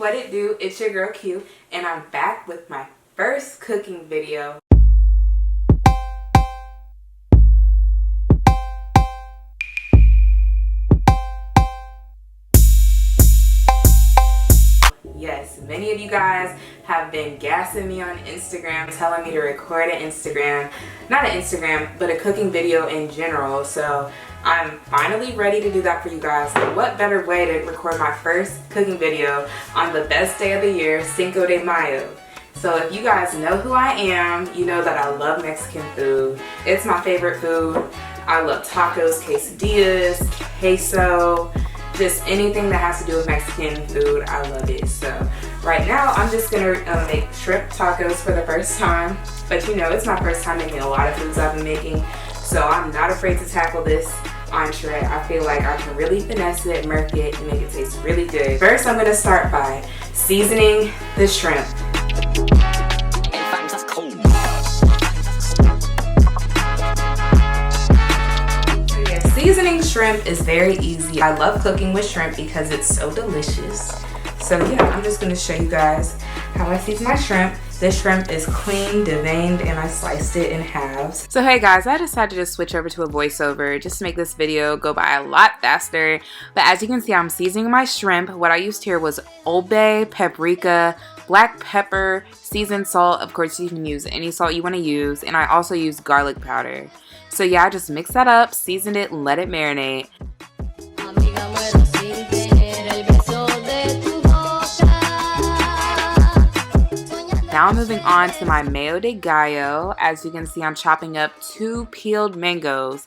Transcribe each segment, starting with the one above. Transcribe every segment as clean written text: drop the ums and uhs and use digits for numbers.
what it do? It's your girl Q, and I'm back with my first cooking video. Yes, many of you guys have been gassing me on Instagram, telling me to record an Instagram, not an Instagram, but a cooking video in general. So I'm finally ready to do that for you guys. And what better way to record my first cooking video on the best day of the year, Cinco de Mayo. So if you guys know who I am, you know that I love Mexican food. It's my favorite food. I love tacos, quesadillas, queso, just anything that has to do with Mexican food. I love it. So right now I'm just gonna make shrimp tacos for the first time. But you know, it's my first time making a lot of foods I've been making, so I'm not afraid to tackle this entree. I feel like I can really finesse it, murk it, and make it taste really good. First, I'm gonna start by seasoning the shrimp. Seasoning shrimp is very easy. I love cooking with shrimp because it's so delicious. So yeah, I'm just gonna show you guys how I season my shrimp. This shrimp is clean, deveined, and I sliced it in halves. So hey guys, I decided to switch over to a voiceover just to make this video go by a lot faster. But as you can see, I'm seasoning my shrimp. What I used here was Old Bay, paprika, black pepper, seasoned salt. Of course, you can use any salt you want to use. And I also used garlic powder. So yeah, I just mixed that up, seasoned it, and let it marinate. Now I'm moving on to my mayo de gallo. As you can see, I'm chopping up 2 peeled mangoes.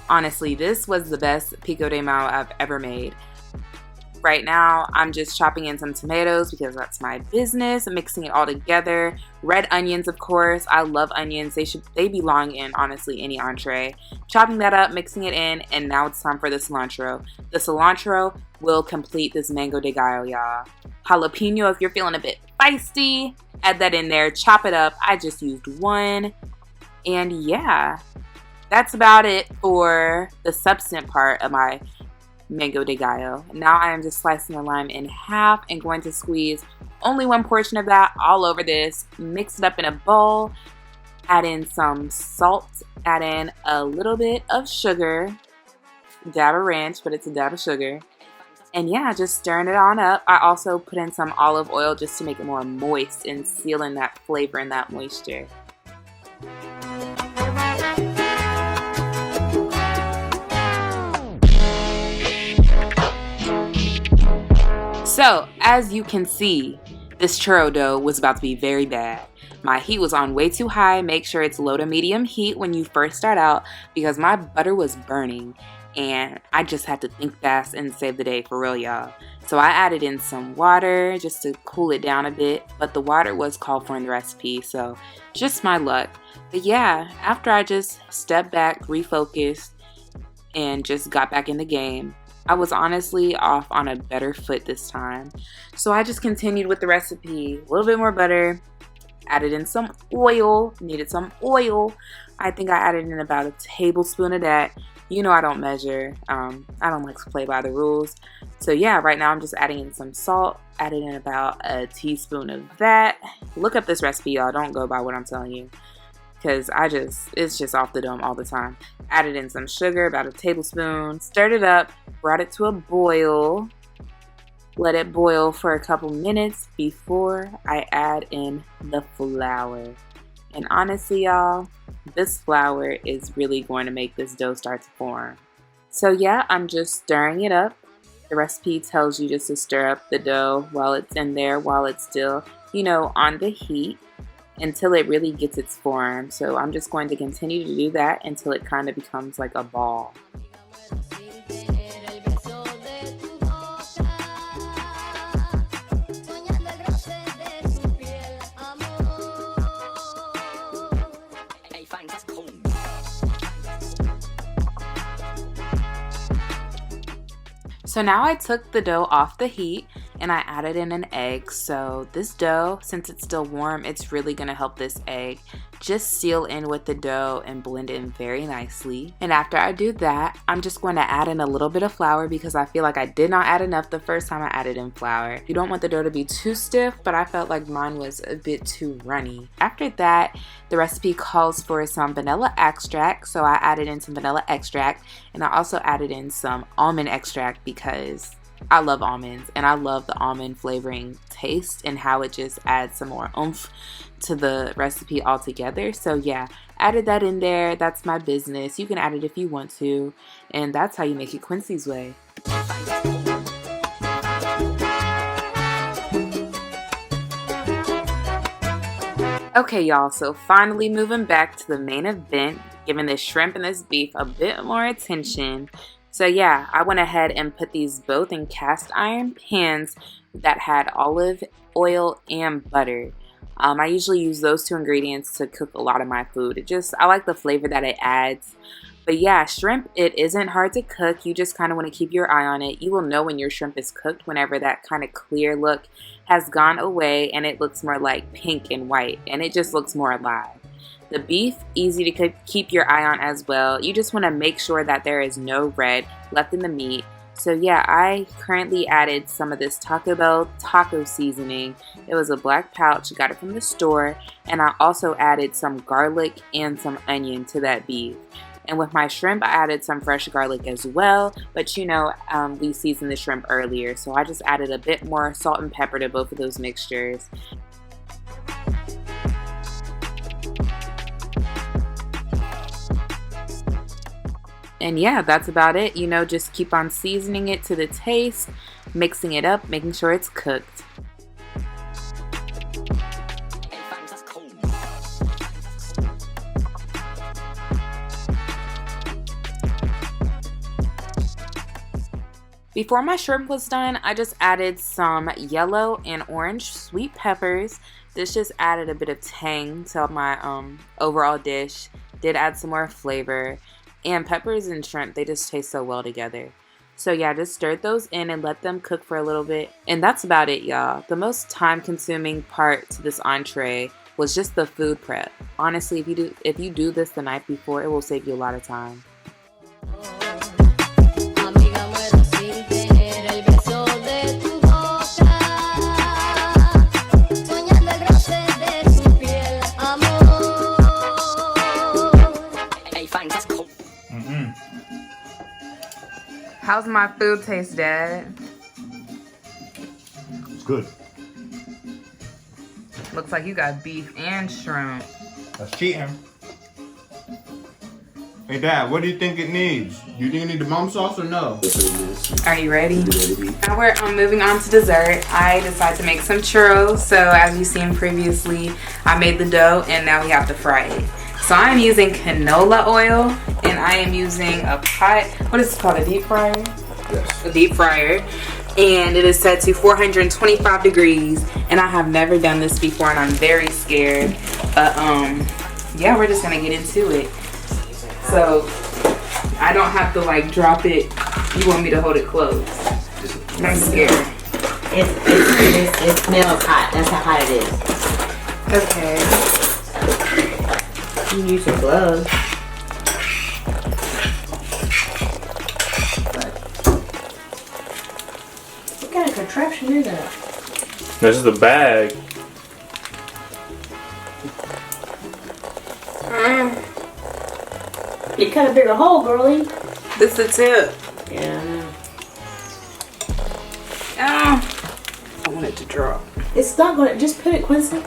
Honestly, this was the best pico de mayo I've ever made. Right now, I'm just chopping in some tomatoes because that's my business, mixing it all together. Red onions, of course. I love onions. They belong in, honestly, any entree. Chopping that up, mixing it in, and now it's time for the cilantro. The cilantro will complete this mango de gallo, y'all. Jalapeno, if you're feeling a bit feisty, add that in there. Chop it up. I just used 1. And yeah, that's about it for the substance part of my mango de gallo. Now I am just slicing the lime in half and going to squeeze only 1 portion of that all over this. Mix it up in a bowl. Add in some salt. Add in a little bit of sugar. Dab of ranch, but it's a dab of sugar. And yeah, just stirring it on up. I also put in some olive oil just to make it more moist and seal in that flavor and that moisture. So, as you can see, this churro dough was about to be very bad. My heat was on way too high. Make sure it's low to medium heat when you first start out because my butter was burning and I just had to think fast and save the day for real, y'all. So I added in some water just to cool it down a bit, but the water was called for in the recipe, so just my luck. But yeah, after I just stepped back, refocused, and just got back in the game, I was honestly off on a better foot this time. So I just continued with the recipe. A little bit more butter. Added in some oil. Needed some oil. I think I added in about a tablespoon of that. You know I don't measure. I don't like to play by the rules. So yeah, right now I'm just adding in some salt. Added in about a teaspoon of that. Look up this recipe, y'all. Don't go by what I'm telling you, because it's just off the dome all the time. Added in some sugar, about a tablespoon. Stirred it up, brought it to a boil. Let it boil for a couple minutes before I add in the flour. And honestly, y'all, this flour is really going to make this dough start to form. So yeah, I'm just stirring it up. The recipe tells you just to stir up the dough while it's in there, while it's still, you know, on the heat, until it really gets its form. So I'm just going to continue to do that until it kind of becomes like a ball. So now I took the dough off the heat and I added in an egg. So this dough, since it's still warm, it's really gonna help this egg just seal in with the dough and blend in very nicely. And after I do that, I'm just going to add in a little bit of flour because I feel like I did not add enough the first time I added in flour. You don't want the dough to be too stiff, but I felt like mine was a bit too runny. After that, the recipe calls for some vanilla extract, so I added in some vanilla extract, and I also added in some almond extract because I love almonds and I love the almond flavoring taste and how it just adds some more oomph to the recipe altogether. So yeah, added that in there. That's my business. You can add it if you want to, and that's how you make it Quincy's way. Okay y'all, so finally moving back to the main event, giving this shrimp and this beef a bit more attention. So yeah, I went ahead and put these both in cast iron pans that had olive oil and butter. I usually use those two ingredients to cook a lot of my food. I like the flavor that it adds. But yeah, shrimp, it isn't hard to cook. You just kind of want to keep your eye on it. You will know when your shrimp is cooked whenever that kind of clear look has gone away and it looks more like pink and white, and it just looks more alive. The beef, easy to keep your eye on as well. You just want to make sure that there is no red left in the meat. So yeah, I currently added some of this Taco Bell taco seasoning. It was a black pouch, got it from the store, and I also added some garlic and some onion to that beef. And with my shrimp, I added some fresh garlic as well, but you know, we seasoned the shrimp earlier, so I just added a bit more salt and pepper to both of those mixtures. And yeah, that's about it. You know, just keep on seasoning it to the taste, mixing it up, making sure it's cooked. Before my shrimp was done, I just added some yellow and orange sweet peppers. This just added a bit of tang to my overall dish. Did add some more flavor. And peppers and shrimp, they just taste so well together. So yeah, just stirred those in and let them cook for a little bit. And that's about it, y'all. The most time-consuming part to this entree was just the food prep. Honestly, if you do this the night before, it will save you a lot of time. How's my food taste, Dad? It's good. Looks like you got beef and shrimp. That's cheating. Hey Dad, what do you think it needs? Do you think it needs the mom sauce or no? Are you ready? Now we're moving on to dessert. I decided to make some churros. So as you've seen previously, I made the dough and now we have to fry it. So I'm using canola oil and I am using a pot. What is it called? A deep fryer? Yes. A deep fryer. And it is set to 425 degrees. And I have never done this before and I'm very scared. But yeah, we're just gonna get into it. So I don't have to like drop it. You want me to hold it close? I'm scared. It smells hot. That's how hot it is. Okay. You can use your gloves. What kind of contraption is that? This is the bag. You cut a bigger hole, girlie. This is the tip. Yeah, I know. Oh, I want it to drop. It's not gonna. Just put it, Quincy.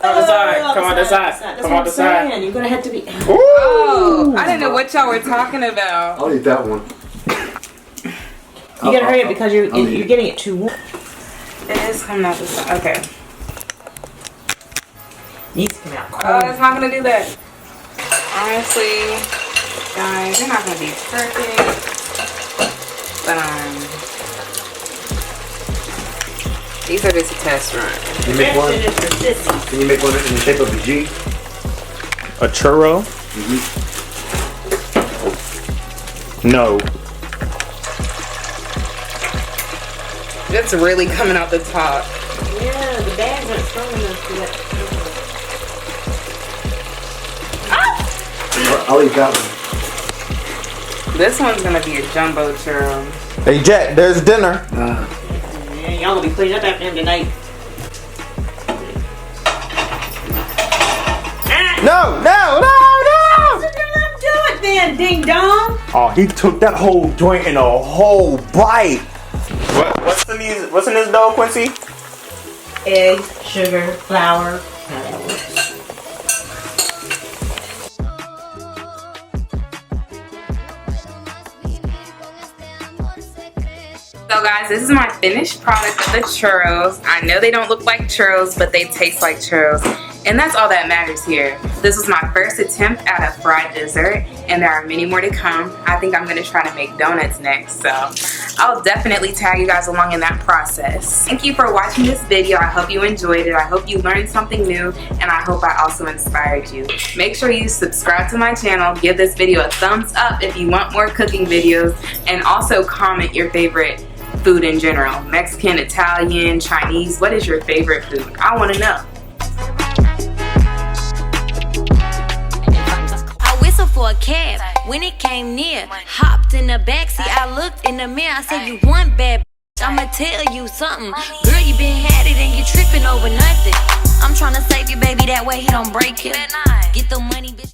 On the side. Come on the side. Come on the side. You're gonna have to be. Oh, I didn't know what y'all were talking about. I'll eat that one. You gotta hurry up because you're getting it too warm. It is coming out the side. Okay. Needs to come out cold. Oh, it's not gonna do that. Honestly, guys, they're not gonna be perfect. But these are just a test run. Can you make one? Can you make one in the shape of a G? A churro? No. It's really coming out the top. Yeah, the bags aren't strong enough for that. I'll eat that one. This one's gonna be a jumbo churro. Hey Jack, there's dinner. Yeah, y'all gonna be cleaning up after him tonight. No. Do it then, ding dong. Oh, he took that whole joint in a whole bite. What's in this dough, Quincy? Eggs, sugar, flour. How that works. So guys, this is my finished product of the churros. I know they don't look like churros, but they taste like churros. And that's all that matters here. This was my first attempt at a fried dessert, and there are many more to come. I think I'm gonna try to make donuts next, so I'll definitely tag you guys along in that process. Thank you for watching this video. I hope you enjoyed it. I hope you learned something new, and I hope I also inspired you. Make sure you subscribe to my channel, give this video a thumbs up if you want more cooking videos, and also comment your favorite food in general. Mexican, Italian, Chinese, what is your favorite food? I wanna know. For a cab, when it came near, hopped in the backseat, I looked in the mirror, I said, you want bad, I'ma tell you something. Girl, you been had it and you tripping over nothing. I'm trying to save you, baby, that way he don't break you. Get the money, bitch.